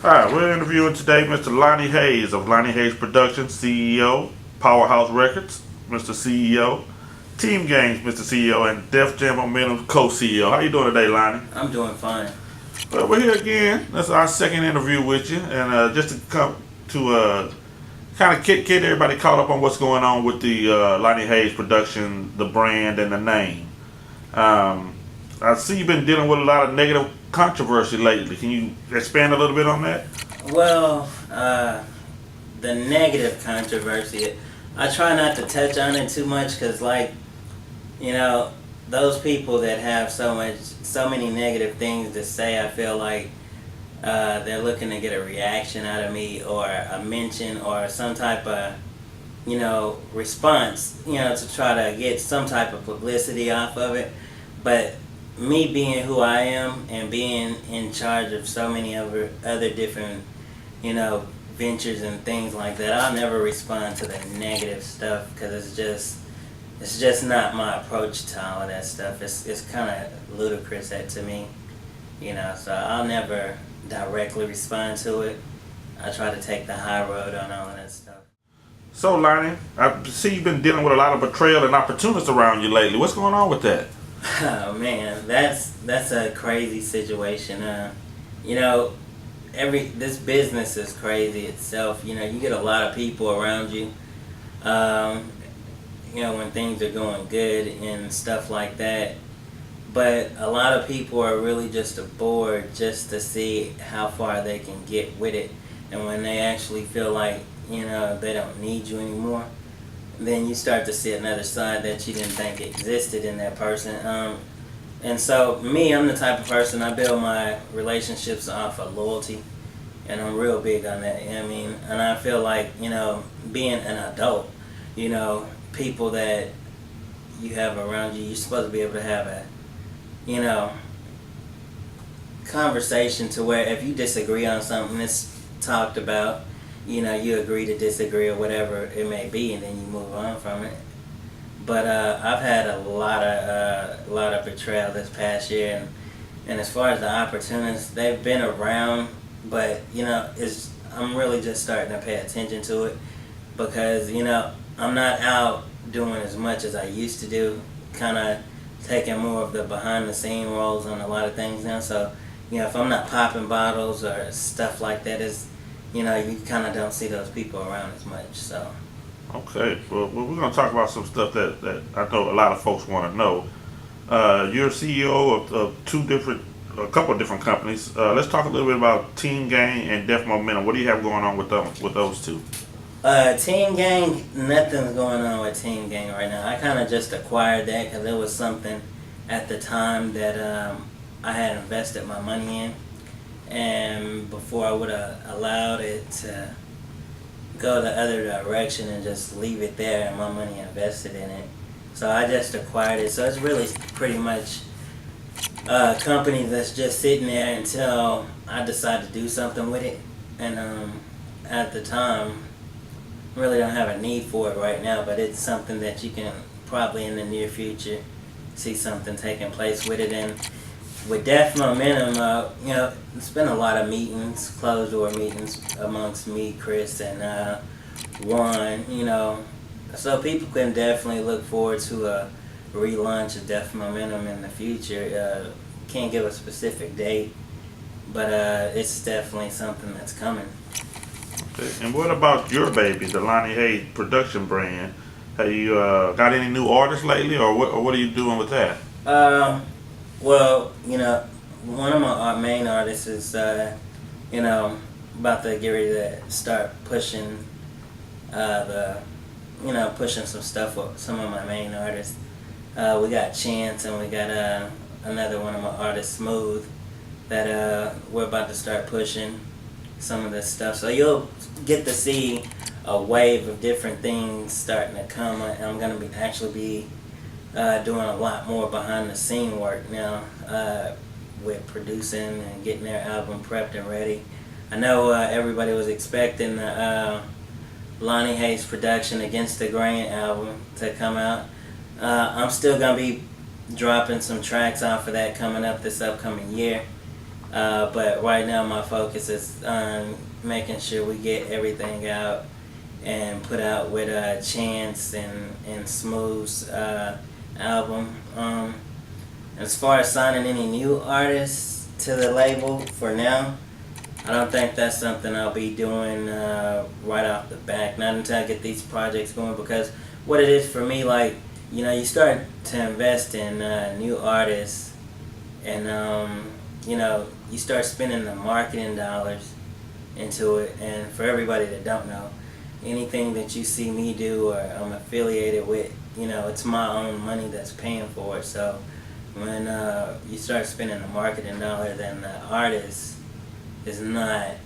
Hi, we're interviewing today Mr. Lonnie Hayes of Lonnie Hayes Productions, CEO, Powerhouse Records, Mr. CEO, Team Games, Mr. CEO, and Def Jam Momentum co-CEO. How you doing today, Lonnie? I'm doing fine. Well, we're here again. That's our second interview with you, and just to come to kind of get everybody caught up on what's going on with the Lonnie Hayes Production, the brand, and the name. Um, I see you've been dealing with a lot of negative controversy lately. Can you expand a little bit on that? Well, the negative controversy, I try not to touch on it too much because, like, you know, those people that have so many negative things to say, I feel like they're looking to get a reaction out of me or a mention or some type of, response, to try to get some type of publicity off of it. But me being who I am and being in charge of so many other different, ventures and things like that, I'll never respond to the negative stuff because it's just not my approach to all of that stuff. It's kind of ludicrous to me, So I'll never directly respond to it. I try to take the high road on all of that stuff. So, Lonnie, I see you've been dealing with a lot of betrayal and opportunists around you lately. What's going on with that? Oh man, that's a crazy situation. This business is crazy itself. You get a lot of people around you. When things are going good and stuff like that. But a lot of people are really just aboard just to see how far they can get with it. And when they actually feel like, they don't need you anymore, then you start to see another side that you didn't think existed in that person. And so me, I'm the type of person, I build my relationships off of loyalty. And I'm real big on that. And I feel like, being an adult, people that you have around you, you're supposed to be able to have a, conversation to where if you disagree on something that's talked about, you agree to disagree or whatever it may be, and then you move on from it. But I've had a lot of betrayal this past year, and as far as the opportunists, they've been around, but I'm really just starting to pay attention to it because I'm not out doing as much as I used to do, kind of taking more of the behind the scene roles on a lot of things now. So if I'm not popping bottles or stuff like that, you kind of don't see those people around as much. So. Okay, well, we're going to talk about some stuff that I know a lot of folks want to know. You're CEO of a couple of different companies. Let's talk a little bit about Team Gang and Def Momentum. What do you have going on with those two? Team Gang, nothing's going on with Team Gang right now. I kind of just acquired that because it was something at the time that I had invested my money in. And before I would have allowed it to go the other direction and just leave it there and my money invested in it. So I just acquired it. So it's really pretty much a company that's just sitting there until I decide to do something with it. And at the time, really don't have a need for it right now, but it's something that you can probably in the near future see something taking place with it. And with Def Momentum, it's been a lot of meetings, closed door meetings amongst me, Chris, and Juan, so people can definitely look forward to a relaunch of Def Momentum in the future. Can't give a specific date, but it's definitely something that's coming. Okay. And what about your baby, the Lonnie Hayes production brand? Have you got any new artists lately, or what are you doing with that? Well, one of my main artists is, about to get ready to start pushing pushing some stuff with some of my main artists. We got Chance and we got another one of my artists, Smooth, that we're about to start pushing some of this stuff. So you'll get to see a wave of different things starting to come. I'm going to actually be doing a lot more behind the scene work now with producing and getting their album prepped and ready. I know everybody was expecting the Lonnie Hayes Production Against the Grain album to come out. I'm still going to be dropping some tracks off of that coming up this upcoming year. But right now my focus is on making sure we get everything out and put out with Chance and Smooth's album. As far as signing any new artists to the label, for now, I don't think that's something I'll be doing right off the bat. Not until I get these projects going, because what it is for me, like, you start to invest in new artists, and you start spending the marketing dollars into it. And for everybody that don't know, anything that you see me do or I'm affiliated with, it's my own money that's paying for it. So when you start spending the marketing dollar, then the artist is not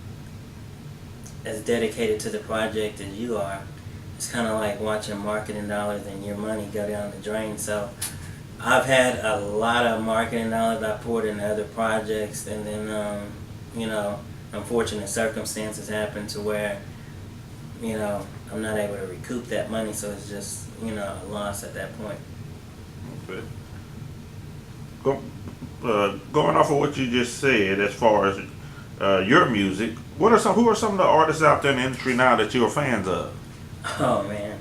as dedicated to the project as you are. It's kind of like watching marketing dollars and your money go down the drain. So I've had a lot of marketing dollars I poured into other projects, and then unfortunate circumstances happen to where I'm not able to recoup that money, so it's just a loss at that point. Okay. Going off of what you just said, as far as your music, who are some of the artists out there in the industry now that you're fans of? Oh man,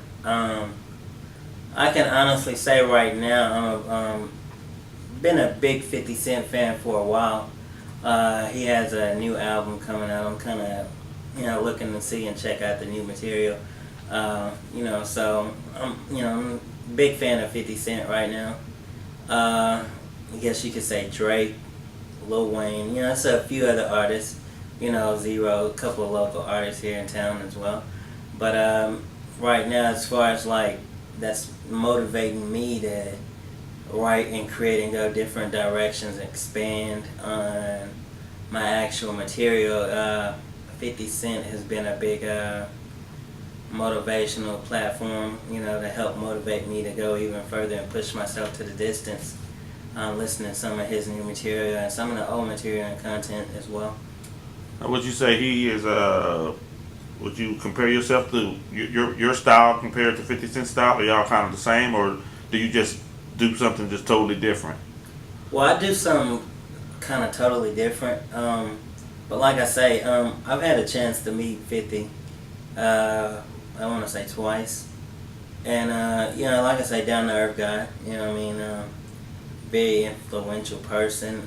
I can honestly say right now I'm been a big 50 Cent fan for a while. He has a new album coming out. I'm kind of looking to see and check out the new material. So I'm a big fan of 50 Cent right now. I guess you could say Drake, Lil Wayne, it's a few other artists, Zero, a couple of local artists here in town as well. But right now, as far as like that's motivating me to write and create and go different directions, expand on my actual material, 50 Cent has been a big motivational platform, to help motivate me to go even further and push myself to the distance. Listening to some of his new material and some of the old material and content as well. Would you say he is would you compare yourself to your style compared to 50 Cent style? Are y'all kind of the same, or do you just do something just totally different? Well, I do something kind of totally different. But like I say, I've had a chance to meet 50, I want to say twice. And, like I say, down to earth guy, very influential person.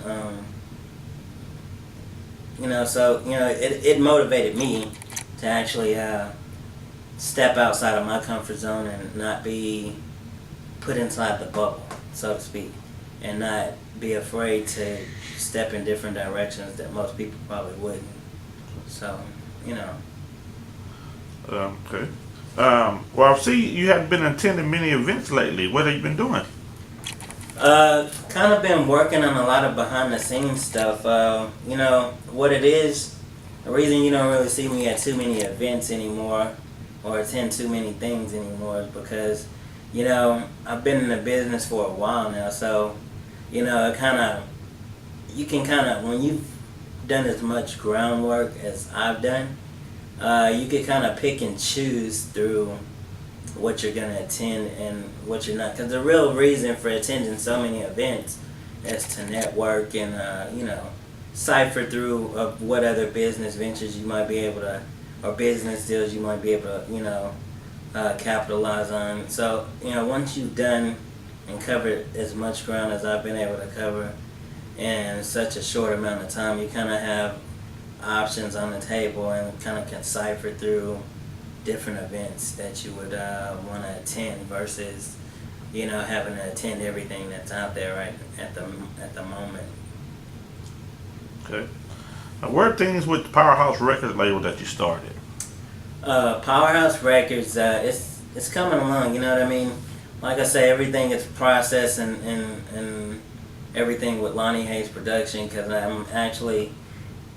It motivated me to actually step outside of my comfort zone and not be put inside the bubble, so to speak, and not be afraid to step in different directions that most people probably wouldn't. So, Okay. Well, I see you haven't been attending many events lately. What have you been doing? Kind of been working on a lot of behind the scenes stuff. What it is, the reason you don't really see me at too many events anymore or attend too many things anymore is because, I've been in the business for a while now. So, you can when you've done as much groundwork as I've done, you can kind of pick and choose through what you're going to attend and what you're not. Because the real reason for attending so many events is to network and, cipher through what other business ventures you might be able to, or business deals you might be able to, capitalize on. So, once you've done and covered as much ground as I've been able to cover in such a short amount of time, you kind of have options on the table and kind of can cipher through different events that you would want to attend versus having to attend everything that's out there right at the moment. Okay. Now, where are things with the Powerhouse Records label that you started? Powerhouse Records, it's coming along. You know what I mean? Like I say, everything is processed and everything with Lonnie Hayes Productions, because I'm actually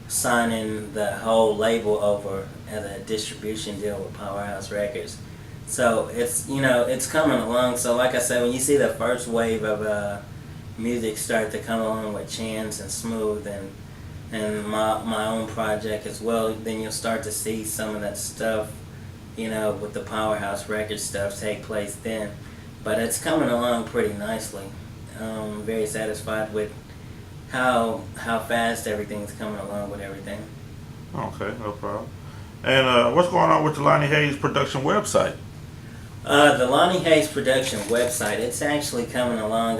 signing the whole label over as a distribution deal with Powerhouse Records. So it's coming along. So like I said, when you see the first wave of music start to come along with Chance and Smooth and my own project as well, then you'll start to see some of that stuff, with the Powerhouse Records stuff take place then. But it's coming along pretty nicely. I'm very satisfied with how fast everything's coming along with everything. Okay, no problem. And what's going on with the Lonnie Hayes Production website? The Lonnie Hayes Production website, it's actually coming along.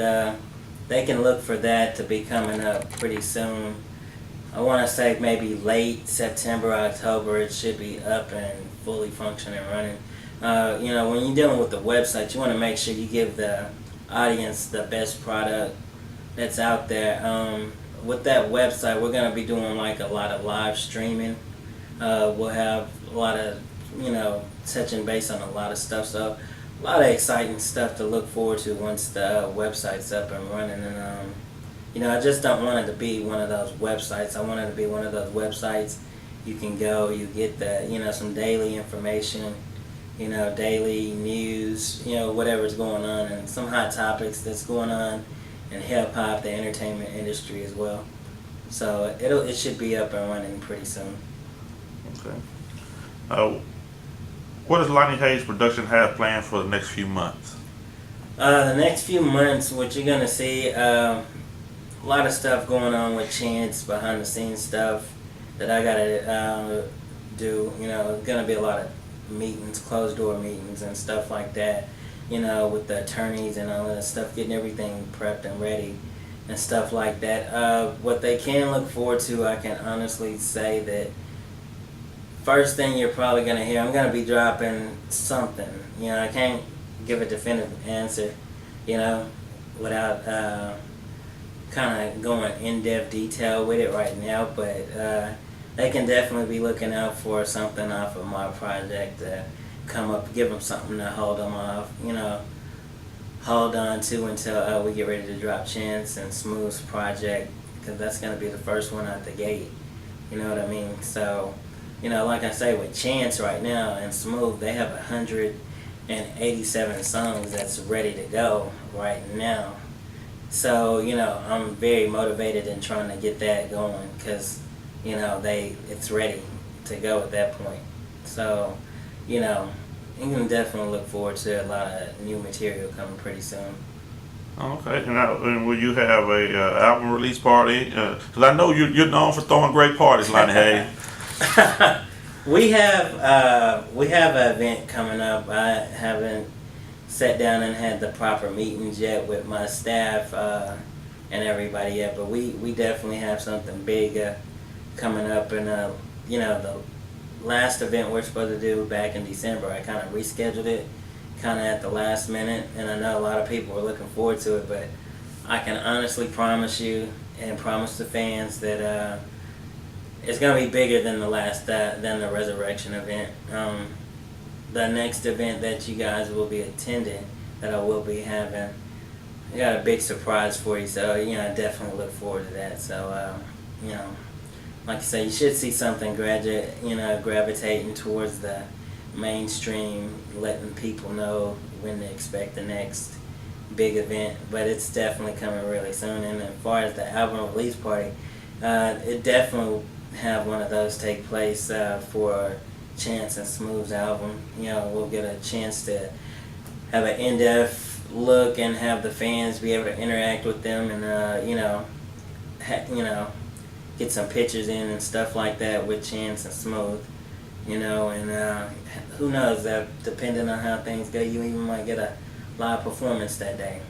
They can look for that to be coming up pretty soon. I want to say maybe late September, October, it should be up and fully functioning and running. When you're dealing with the website, you want to make sure you give the audience the best product that's out there. With that website, we're going to be doing like a lot of live streaming. We'll have a lot of, touching base on a lot of stuff. So a lot of exciting stuff to look forward to once the website's up and running. And, I just don't want it to be one of those websites. I want it to be one of those websites you can go, you get the, some daily information, daily news, whatever's going on, and some hot topics that's going on in hip-hop, the entertainment industry as well. So it should be up and running pretty soon. Okay. What does Lonnie Hayes Production have planned for the next few months? The next few months, what you're going to see, a lot of stuff going on with Chance, behind the scenes stuff that I got to do. It's going to be a lot of meetings, closed door meetings and stuff like that, with the attorneys and all that stuff, getting everything prepped and ready and stuff like that. What they can look forward to, I can honestly say that first thing you're probably going to hear, I'm going to be dropping something. I can't give a definitive answer, without kind of going in-depth detail with it right now, but they can definitely be looking out for something off of my project to come up, give them something to hold them off, hold on to until we get ready to drop Chance and Smooth's project, because that's going to be the first one out the gate, you know what I mean? So, like I say, with Chance right now and Smooth, they have 187 songs that's ready to go right now. So, I'm very motivated in trying to get that going because, it's ready to go at that point. So, you can definitely look forward to a lot of new material coming pretty soon. Okay, and will you have a album release party? Because I know you're known for throwing great parties, Lonnie Hayes. We have an event coming up. I haven't sat down and had the proper meetings yet with my staff and everybody yet, but we definitely have something big coming up. And the last event we're supposed to do back in December, I kind of rescheduled it kind of at the last minute, and I know a lot of people are looking forward to it, but I can honestly promise you and promise the fans that it's going to be bigger than the Resurrection event. The next event that you guys will be attending, that I will be having, I got a big surprise for you, so I definitely look forward to that. So like I say, you should see something gravitating towards the mainstream, letting people know when to expect the next big event, but it's definitely coming really soon. And as far as the album release party, it definitely will have one of those take place for Chance and Smooth's album. We'll get a chance to have an in-depth look and have the fans be able to interact with them, and get some pictures in and stuff like that with Chance and Smooth. And who knows, that depending on how things go, you even might get a live performance that day.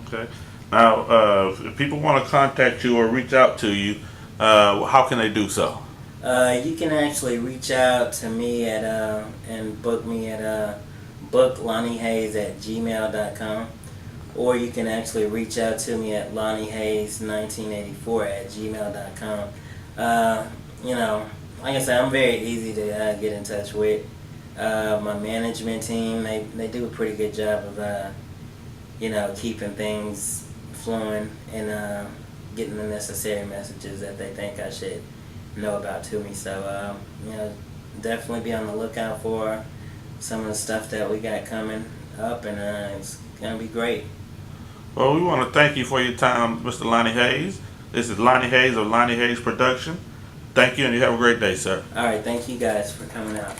Okay. Now, if people want to contact you or reach out to you, how can they do so? You can actually reach out to me at and book me at booklonniehayes@gmail.com, or you can actually reach out to me at lonniehayes1984@gmail.com. Like I said, I'm very easy to get in touch with. My management team, they do a pretty good job of keeping things flowing and getting the necessary messages that they think I should know about to me. So definitely be on the lookout for some of the stuff that we got coming up, and it's gonna be great. Well, we want to thank you for your time, Mr. Lonnie Hayes. This is Lonnie Hayes of Lonnie Hayes Production. Thank you, and you have a great day, sir. All right, thank you guys for coming out.